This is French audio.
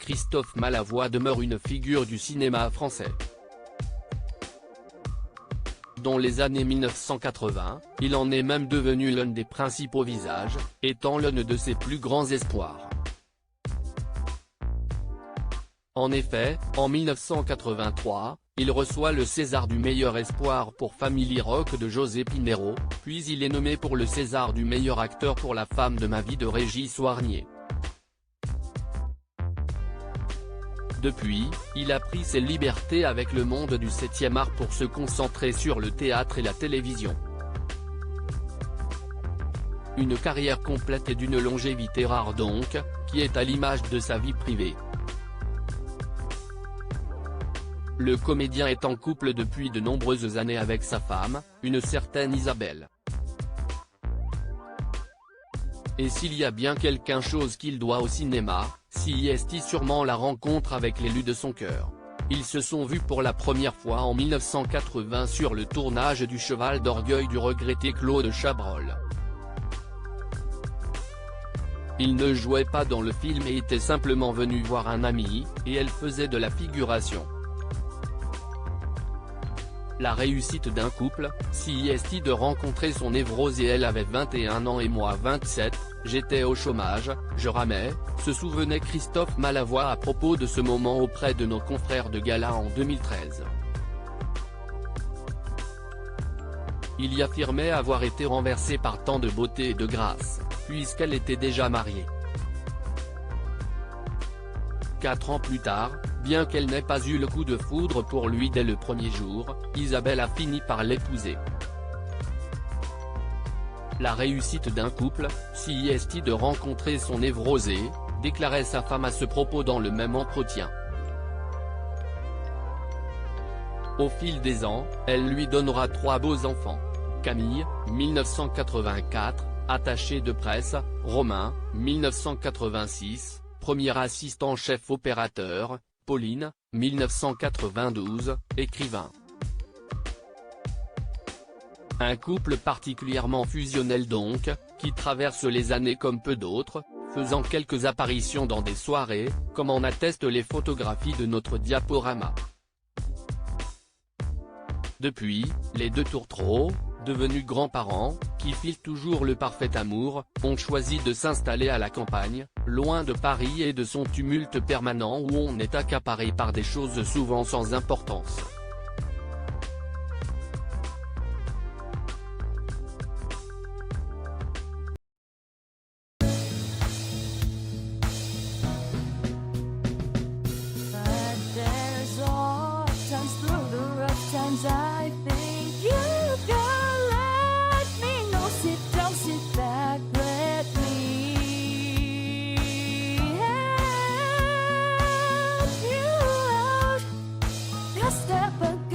Christophe Malavoie demeure une figure du cinéma français. Dans les années 1980, il en est même devenu l'un des principaux visages, étant l'un de ses plus grands espoirs. En effet, en 1983, il reçoit le César du meilleur espoir pour Family Rock de José Pinheiro, puis il est nommé pour le César du meilleur acteur pour La femme de ma vie de Régis Warnier. Depuis, il a pris ses libertés avec le monde du 7e art pour se concentrer sur le théâtre et la télévision. Une carrière complète et d'une longévité rare donc, qui est à l'image de sa vie privée. Le comédien est en couple depuis de nombreuses années avec sa femme, une certaine Isabelle. Et s'il y a bien quelque chose qu'il doit au cinéma, c'est sûrement la rencontre avec l'élu de son cœur. Ils se sont vus pour la première fois en 1980 sur le tournage du Cheval d'orgueil du regretté Claude Chabrol. Il ne jouait pas dans le film et était simplement venu voir un ami, et elle faisait de la figuration. La réussite d'un couple, c'est de rencontrer son névrose et elle avait 21 ans et moi 27, j'étais au chômage, je ramais, se souvenait Christophe Malavoie à propos de ce moment auprès de nos confrères de gala en 2013. Il y affirmait avoir été renversé par tant de beauté et de grâce, puisqu'elle était déjà mariée. 4 ans plus tard, bien qu'elle n'ait pas eu le coup de foudre pour lui dès le premier jour, Isabelle a fini par l'épouser. La réussite d'un couple, c'est de rencontrer son névrosé, déclarait sa femme à ce propos dans le même entretien. Au fil des ans, elle lui donnera 3 beaux enfants. Camille, 1984, attaché de presse, Romain, 1986, premier assistant-chef opérateur, Pauline, 1992, écrivain. Un couple particulièrement fusionnel donc, qui traverse les années comme peu d'autres, faisant quelques apparitions dans des soirées, comme en attestent les photographies de notre diaporama. Depuis, les deux tourtereaux, devenus grands-parents, qui filent toujours le parfait amour, ont choisi de s'installer à la campagne, loin de Paris et de son tumulte permanent où on est accaparé par des choses souvent sans importance. I think you can let me know. Sit down, sit back, let me help you out. Just step back.